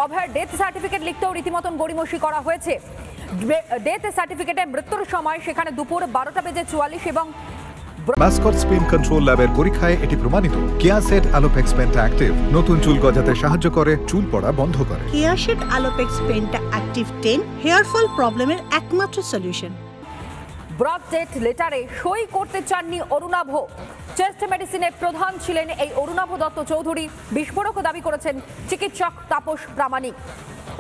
অভয়ের death certificate লিখতেও রীতিমতন গড়িমসি করা হয়েছে। ডেথ সার্টিফিকেটে মৃত্যুর সময় সেখানে দুপুর 12:44 এবং মাসকট স্পিন কন্ট্রোল ল্যাবের পরীক্ষায় এটি প্রমাণিত। কেয়াসেট আলোপেক্স পেন্টা অ্যাক্টিভ নতুন চুল গজাতে সাহায্য করে, চুল পড়া বন্ধ করে। Keyaseth Alopex Penta Active 10 hair fall প্রবলেমের একমাত্র সলিউশন। ব্রড ডেথ লেটারে সই করতে চাননি অরুণাভ। চেস্ট মেডিসিনের প্রধান ছিলেন এই অরুণাভ দত্ত চৌধুরী। বিস্ফোরক দাবি করেছেন চিকিৎসক তাপস প্রামাণিক।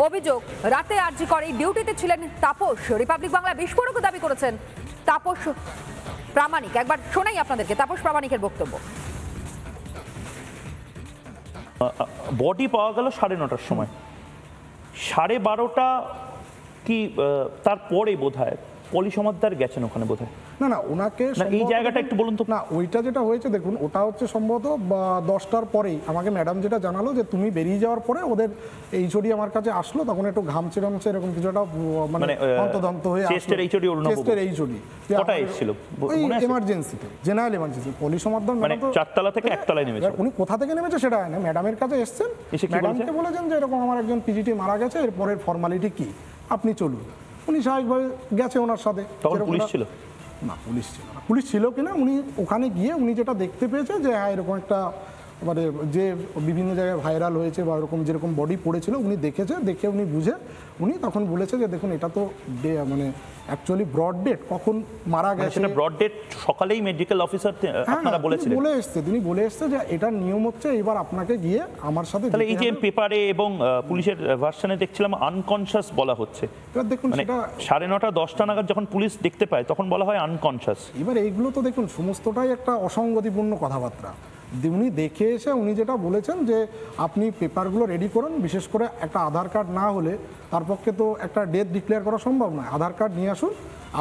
অভিযোগ, রাতে আরজি করে ডিউটিতে ছিলেন তাপস। রিপাবলিক বাংলা বিস্ফোরক দাবি করেছেন তাপস প্রামাণিক। একবার শোনাই আপনাদেরকে তাপস প্রামাণিকের বক্তব্য। বডি পাওয়া গেল 9:30টার সময়, 12:30 কি তারপরে বোধহয় পলি সমাদ্দার গেছেন ওখানে বোধহয়। না ওনাকে এই জায়গাটা একটু বলুন তো। না, ওইটা যেটা হয়েছে দেখুন, ওটা হচ্ছে সম্ভবত 10টার পরেই আমাকে ম্যাডাম যেটা জানালো যে তুমি বেরিয়ে যাওয়ার পরে ওদের এইচওডি আমার কাছে আসলো, তখন একটু ঘামছে এরকম কিছুটা মানে অন্তদন্ত হয়ে চেস্টের এইচওডি কটা এসেছিল এমার্জেন্সিতে, জেনারেল এমার্জেন্সি পলি সমাদ্দার মানে 4 তলা থেকে 1 তলায় নেমেছে। উনি কোথা থেকে নেমেছে সেটা না, ম্যাডামের কাছে এসেছেন, ম্যাডামকে বলেছেন যে এরকম আমার একজন পিজিটি মারা গেছে, এরপরের ফর্মালিটি কি আপনি চলুন। উনি স্বাভাবিকভাবে গেছে ওনার সাথে। তখন পুলিশ ছিল না, পুলিশ ছিল না। পুলিশ ছিল কিনা উনি ওখানে গিয়ে উনি যেটা দেখতে পেয়েছে যে হ্যাঁ এরকম একটা মানে যে বিভিন্ন জায়গায় ভাইরাল হয়েছে বা এরকম যেরকম বডি পড়েছিল উনি দেখেছে, দেখে উনি বুঝে উনি তখন বলেছে যে দেখুন এটা তো মানে অ্যাকচুয়ালি ব্রড ডেট, কখন মারা গেছে সেটা ব্রড ডেট সকালেই মেডিকেল অফিসার আপনারা বলেছিলেন, তিনি বলে এসেছে যে এটা নিয়ম হচ্ছে এবার আপনাকে গিয়ে আমার সাথে। তাহলে এই যে পেপারে এবং পুলিশের ভার্সনে দেখছিলাম আনকনশাস বলা হচ্ছে। এবার দেখুন সেটা 9:30 10টা নাগাদ যখন পুলিশ দেখতে পায় তখন বলা হয় আনকনশাস। এবার এইগুলো তো দেখুন সমস্তটাই একটা অসঙ্গতিপূর্ণ কথাবার্তা। উনি দেখে এসে উনি যেটা বলেছেন যে আপনি পেপারগুলো রেডি করুন, বিশেষ করে একটা আধার কার্ড না হলে তার পক্ষে তো একটা ডেথ ডিক্লেয়ার করা সম্ভব নয়। আধার কার্ড নিয়ে আসুন,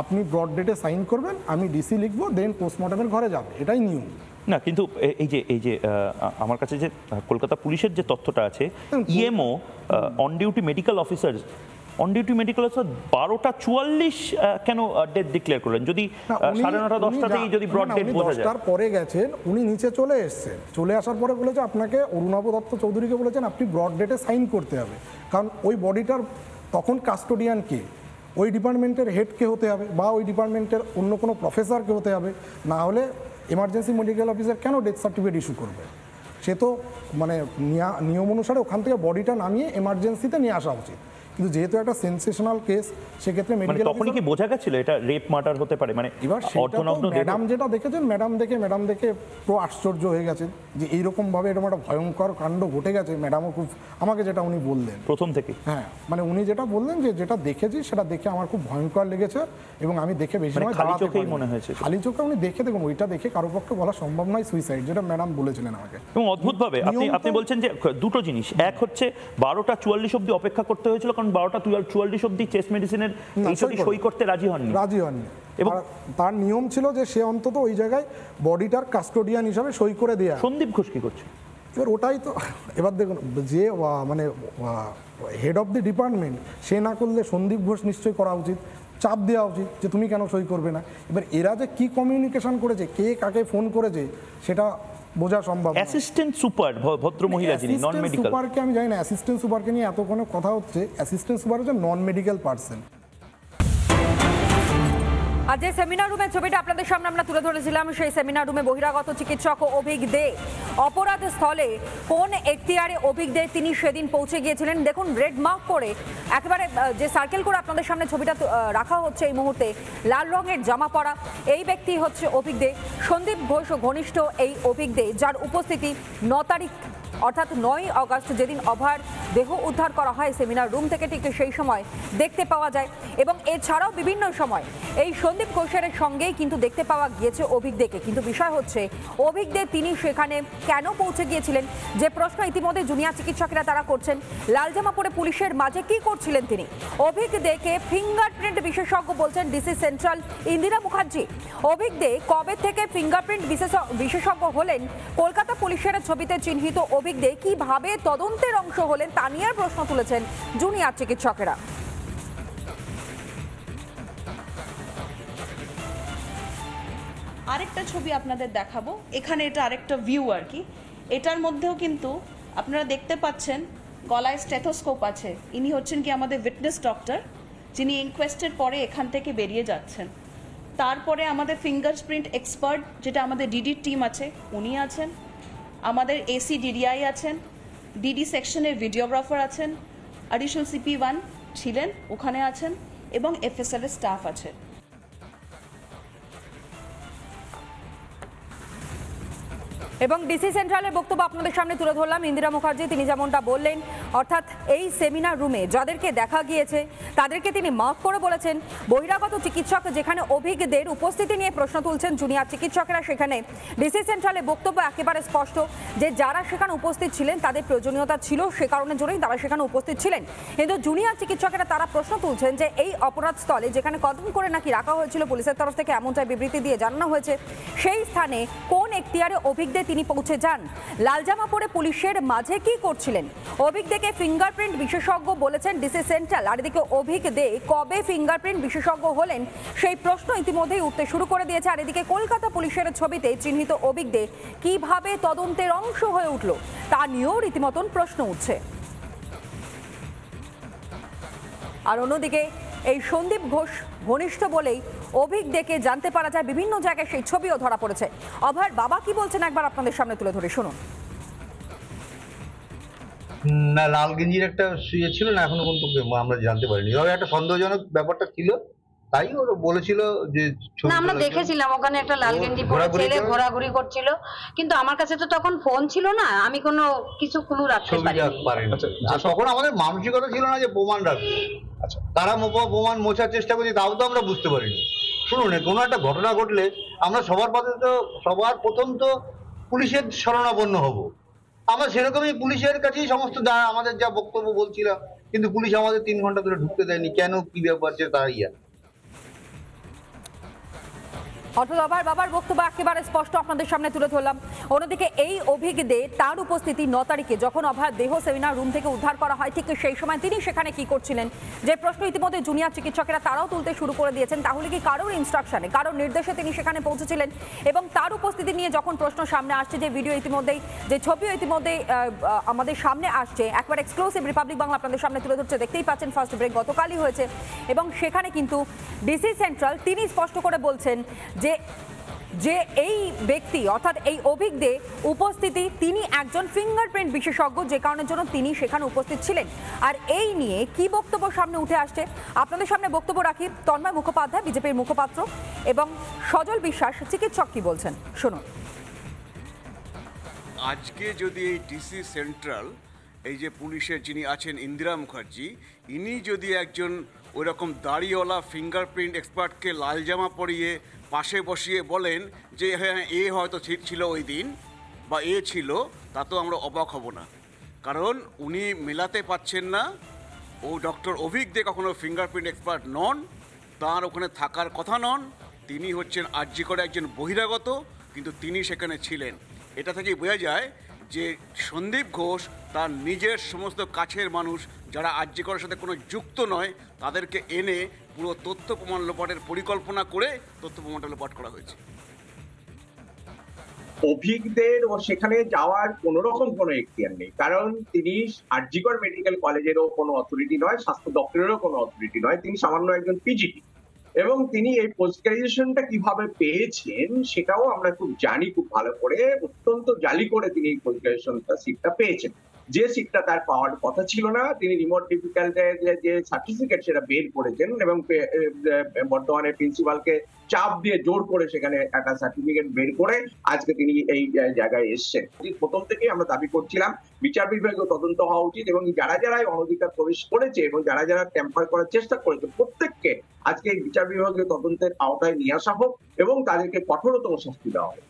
আপনি ব্রড ডেটে সাইন করবেন, আমি ডিসি লিখবো, দেন পোস্টমর্টমের ঘরে যাবে, এটাই নিয়ম। না কিন্তু এই যে আমার কাছে যে কলকাতা পুলিশের যে তথ্যটা আছে, EMO on duty medical officer 12:44 কেন ডেথ ডিক্লেয়ার করলেন? যদি 9:30 10টাতেই যদি ব্রড ডেট বোঝা যায়। 10টার পরে গেছেন, উনি নিচে চলে এসেছেন, চলে আসার পরে বলেছে আপনাকে অরুণাভ দত্ত চৌধুরীকে বলেছেন আপনি ব্রড ডেটে সাইন করতে হবে, কারণ ওই বডিটার তখন কাস্টোডিয়ান কে, ওই ডিপার্টমেন্টের হেড কে হতে হবে বা ওই ডিপার্টমেন্টের অন্য কোনো প্রফেসরকে হতে হবে, না হলে এমার্জেন্সি মেডিকেল অফিসার কেন ডেথ সার্টিফিকেট ইস্যু করবে? সে তো মানে নিয়ম অনুসারে ওখান থেকে বডিটা নামিয়ে এমার্জেন্সিতে নিয়ে আসা উচিত, কিন্তু যেহেতু একটা সেন্সেশনাল কেস সেক্ষেত্রে মেডিকেল তখনই কি বোঝা গেছিল এটা রেপ মার্ডার হতে পারে? মানে এবার ম্যাডাম যেটা দেখেছেন, ম্যাডাম দেখে পুরো আশ্চর্য হয়ে গেছেন যে এইরকম ভাবে এরকম একটা ভয়ঙ্কর কাণ্ড ঘটে গেছে। ম্যাডামও খুব, আমাকে যেটা উনি বললেন প্রথম থেকে, হ্যাঁ মানে উনি যেটা বললেন যে যেটা দেখেছি সেটা দেখে আমার খুব ভয়ঙ্কর লেগেছে এবং আমি দেখে বেশি সময় খালি চোখেই মনে হয়েছে। খালি চোখে উনি দেখে দেখুন, ওইটা দেখে কারো পক্ষে বলা সম্ভব নয় সুইসাইড, যেটা ম্যাডাম বলেছিলেন আমাকে। এবং অদ্ভুতভাবে আপনি বলছেন যে দুটো জিনিস, এক হচ্ছে 12:44 অবধি অপেক্ষা করতে হয়েছিল, কারণ 12:44 অবধি চেস্ট মেডিসিনের সই করতে রাজি হননি। এবং তার নিয়ম ছিল যে সে অন্তত ওই জায়গায় বডিটার কাস্টোডিয়ান হিসাবে সই করে দেয়া। সন্দীপ ঘোষ কি করছে? এবার ওটাই তো, এবার দেখুন যে মানে হেড অফ দি ডিপার্টমেন্ট সে না করলে সন্দীপ ঘোষ নিশ্চয়ই করা উচিত, চাপ দেওয়া উচিত যে তুমি কেন সই করবে না। এবার এরা যে কি কমিউনিকেশন করেছে, কে কাকে ফোন করেছে সেটা বোঝা সম্ভব। অ্যাসিস্ট্যান্ট সুপার ভদ্র মহিলা যিনি নন মেডিকেল, সুপারকে আমি জানি না, অ্যাসিস্ট্যান্ট সুপারকে নিয়ে এত কোনো কথা হচ্ছে। অ্যাসিস্ট্যান্ট সুপার হচ্ছে নন মেডিকেল পার্সন। আজ যে সেমিনার রুমের ছবিটা আপনাদের সামনে আমরা তুলে ধরেছিলাম, সেই সেমিনার রুমে বহিরাগত চিকিৎসক অভিক দে অপরাধ স্থলে কোন এখতিয়ারে অভিক দে তিনি সেদিন পৌঁছে গিয়েছিলেন। দেখুন রেড মার্ক করে একেবারে যে সার্কেল করে আপনাদের সামনে ছবিটা রাখা হচ্ছে এই মুহূর্তে, লাল রঙের জামা পরা এই ব্যক্তি হচ্ছে অভিক দে। সন্দীপ ঘোষ ঘনিষ্ঠ এই অভিক দে, যার উপস্থিতি 9 তারিখ অর্থাৎ 9 আগস্ট যেদিন অভয়ের দেহ উদ্ধার করা হয় সেমিনার রুম থেকে, ঠিক সেই সময় দেখতে পাওয়া যায়। এবং এছাড়াও বিভিন্ন সময় এই সন্দীপ ঘোষের সঙ্গেই কিন্তু দেখতে পাওয়া গিয়েছে অভিক দেকে। কিন্তু বিষয় হচ্ছে অভিক দে তিনি সেখানে কেন পৌঁছে গিয়েছিলেন, যে প্রশ্ন ইতিমধ্যে জুনিয়র চিকিৎসকেরা তারা করছেন। লাল জামা পরে পুলিশের মাঝে কি করছিলেন তিনি? অভিক দেকে ফিঙ্গারপ্রিন্ট বিশেষজ্ঞ বলছেন ডিসি সেন্ট্রাল ইন্দিরা মুখার্জি। অভিক দে কবে থেকে ফিঙ্গারপ্রিন্ট বিশেষজ্ঞ হলেন? কলকাতা পুলিশের ছবিতে চিহ্নিত অভিক দে কিভাবে তদন্তের অংশ হলেন তা নিয়ে প্রশ্ন তুলেছেন জুনিয়র চিকিৎসকেরা। আরেকটা ছবি আপনাদের দেখাবো, এখানে এটা আরেকটা ভিউ আর কি। এটার মধ্যেও কিন্তু আপনারা দেখতে পাচ্ছেন গলায় স্টেথোস্কোপ আছে, ইনি হচ্ছেন কি আমাদের উইটনেস ডক্টর, যিনি ইনকোয়েস্টের পরে এখান থেকে বেরিয়ে যাচ্ছেন। তারপরে আমাদের ফিঙ্গারপ্রিন্ট এক্সপার্ট, যেটা আমাদের ডিডির টিম আছে, উনি আছেন। আমাদের এসি ডিডিআই আছেন, ডিডি সেকশনের ভিডিওগ্রাফার আছেন, অ্যাডিশনাল CP1 ছিলেন, ওখানে আছেন, এবং FSL এর স্টাফ আছে। এবং ডিসি সেন্ট্রালের বক্তব্য আপনাদের সামনে তুলে ধরলাম। ইন্দিরা মুখার্জি তিনি যেমনটা বললেন, অর্থাৎ এই সেমিনার রুমে যাদেরকে দেখা গিয়েছে তাদেরকে তিনি মার্ক করে বলেছেন বহিরাগত চিকিৎসক যেখানে অভিজ্ঞদের উপস্থিতি নিয়ে প্রশ্ন তুলছেন জুনিয়র চিকিৎসকেরা, সেখানে ডিসি সেন্ট্রালের বক্তব্য একেবারে স্পষ্ট যে যারা সেখানে উপস্থিত ছিলেন তাদের প্রয়োজনীয়তা ছিল, সে কারণের জন্যই তারা সেখানে উপস্থিত ছিলেন। কিন্তু জুনিয়র চিকিৎসকেরা তারা প্রশ্ন তুলছেন যে এই অপরাধ স্থলে যেখানে কদম করে নাকি রাখা হয়েছিল পুলিশের তরফ থেকে, এমনটাই বিবৃতি দিয়ে জানানো হয়েছে, সেই স্থানে কোন এখতিয়ারে অভিজ্ঞদের তিনি পৌঁছে যান, লালজামা পরে পুলিশের মাঝে কি করছিলেন। অভিজ্ঞকে ফিঙ্গারপ্রিন্ট বিশেষজ্ঞ বলেছেন ডিসি সেন্ট্রাল, আর এদিকে অভিজ্ঞদে কবে ফিঙ্গারপ্রিন্ট বিশেষজ্ঞ হলেন সেই প্রশ্ন ইতিমধ্যেই উঠতে শুরু করে দিয়েছে। আর এদিকে কলকাতা পুলিশের ছবিতে চিহ্নিত অভিজ্ঞদে কিভাবে তদন্তের অংশ হয়ে উঠল তা নিয়েও রীতিমতন প্রশ্ন উঠছে। আর অন্যদিকে এই সন্দীপ ঘোষ ঘনিষ্ঠ বলেই অভিজ্ঞকে জানতে পারা যায়, বিভিন্ন জায়গায় সেই ছবিও ধরা পড়েছে। অভয়ের বাবা কি বলছেন একবার আপনাদের সামনে তুলে ধরে শুনুন। না, লাল গেঞ্জির একটা ইয়ে ছিল না, এখনো পর্যন্ত আমরা জানতে পারিনি, তবে একটা সন্দেহজনক ব্যাপারটা ছিল, তাই ওরা বলেছিল যে না আমরা দেখেছিলাম ওখানে একটা লাল গেঞ্জি পরে ছেলে ঘোরাঘুরি করছিল, কিন্তু আমার কাছে তো তখন ফোন ছিল না, আমি কোনো কিছু ক্লু রাখতে পারিনি। আর তখন আমাদের মানসিকতা ছিল না যে প্রমাণ রাখবে। আচ্ছা, তারা প্রমাণ মোছার চেষ্টা করছে, তাও তো আমরা বুঝতে পারিনি। শুনুন, কোনো একটা ঘটনা ঘটলে আমরা সবার প্রথম তো পুলিশের শরণাপন্ন হব। আমরা সেরকমই পুলিশের কাছেই সমস্ত আমাদের যা বক্তব্য বলছিলাম, কিন্তু পুলিশ আমাদের 3 ঘন্টা ধরে ঢুকতে দেয়নি। কেন, কি ব্যাপার, তাই অর্থাৎ অভয়ের বাবার বক্তব্য একেবারে স্পষ্ট আপনাদের সামনে তুলে ধরলাম। অন্যদিকে এই অভিজ্ঞদে তার উপস্থিতি 9 তারিখে যখন অভয়ের দেহ সেমিনার রুম থেকে উদ্ধার করা হয়, ঠিক সেই সময় তিনি সেখানে কি করছিলেন, যে প্রশ্ন ইতিমধ্যে জুনিয়র চিকিৎসকেরা তারাও তুলতে শুরু করে দিয়েছেন। তাহলে কি কারোর ইনস্ট্রাকশনে, কারোর নির্দেশে তিনি সেখানে পৌঁছেছিলেন? এবং তার উপস্থিতি নিয়ে যখন প্রশ্ন সামনে আসছে, যে ভিডিও ইতিমধ্যেই, যে ছবিও ইতিমধ্যেই আমাদের সামনে আসছে, একবার এক্সক্লুসিভ রিপাবলিক বাংলা আপনাদের সামনে তুলে ধরছে, দেখতেই পাচ্ছেন ফার্স্ট ব্রেক গতকালই হয়েছে। এবং সেখানে কিন্তু ডিসি সেন্ট্রাল তিনি স্পষ্ট করে বলছেন যে এই ব্যক্তি অর্থাৎ এই অভিজ্ঞদের উপস্থিতি, তিনি একজন ফিঙ্গারপ্রিন্ট বিশেষজ্ঞ, যে কারণের জন্য তিনি সেখানে উপস্থিত ছিলেন। আর এই নিয়ে কি বক্তব্য সামনে উঠে আসছে আপনাদের সামনে বক্তব্য রাখি তন্ময় মুখোপাধ্যায় বিজেপির মুখপাত্র এবং সজল বিশ্বাস চিকিৎসক কি বলছেন শুনুন। আজকে যদি এই ডিসি সেন্ট্রাল, এই যে পুলিশের যিনি আছেন ইন্দিরা মুখার্জি, ইনি যদি একজন ওইরকম দাড়িওয়ালা ফিঙ্গারপ্রিন্ট এক্সপার্টকে লাল জামা পরিয়ে পাশে বসিয়ে বলেন যে হ্যাঁ এ হয়তো ছিল ওই দিন বা এ ছিল, তা তো আমরা অবাক হব না। কারণ উনি মেলাতে পাচ্ছেন না, ও ডক্টর অভিজ্ঞ কখনো ফিঙ্গারপ্রিন্ট এক্সপার্ট নন, তার ওখানে থাকার কথা নন। তিনি হচ্ছেন আরজি করে একজন বহিরাগত, কিন্তু তিনি সেখানে ছিলেন। এটা থেকেই বোঝা যায় যে সন্দীপ ঘোষ তার নিজের সমস্ত কাছের মানুষ যারা আরজি করার সাথে কোনো যুক্ত নয়, তাদেরকে এনে পুরো তথ্য প্রমাণ লোপাটের পরিকল্পনা করে তথ্য প্রমাণটা লোপাট করা হয়েছে। অভিজ্ঞদের ও সেখানে যাওয়ার কোনো রকম কোনো এখতিয়ার নেই, কারণ তিনি আরজি কর মেডিকেল কলেজেরও কোনো অথরিটি নয়, স্বাস্থ্য দপ্তরেরও কোনো অথরিটি নয়, তিনি সামান্য একজন পিজিটি। এবং তিনি এই পোস্ট গ্রাজুয়েশনটা কিভাবে পেয়েছেন সেটাও আমরা খুব জানি খুব ভালো করে, অত্যন্ত জালি করে তিনি এই পোস্ট গ্রাজুয়েশনটা সিটটা পেয়েছেন। যে সিটটা তার পাওয়ার কথা ছিল না, তিনি রিমোট ডিফিকাল্টের যে সার্টিফিকেট সেটা বের করেছেন এবং বর্তমানে প্রিন্সিপালকে চাপ দিয়ে জোর করে সেখানে একটা সার্টিফিকেট বের করে আজকে তিনি এই জায়গায় এসছেন। প্রথম থেকেই আমরা দাবি করছিলাম বিচার বিভাগীয় তদন্ত হওয়া উচিত এবং যারা যারা অনধিকার প্রবেশ করেছে এবং যারা যারা ট্যাম্পার করার চেষ্টা করেছে প্রত্যেককে আজকে এই বিচার বিভাগীয় তদন্তের আওতায় নিয়ে আসা হোক এবং তাদেরকে কঠোরতম শাস্তি দেওয়া হোক।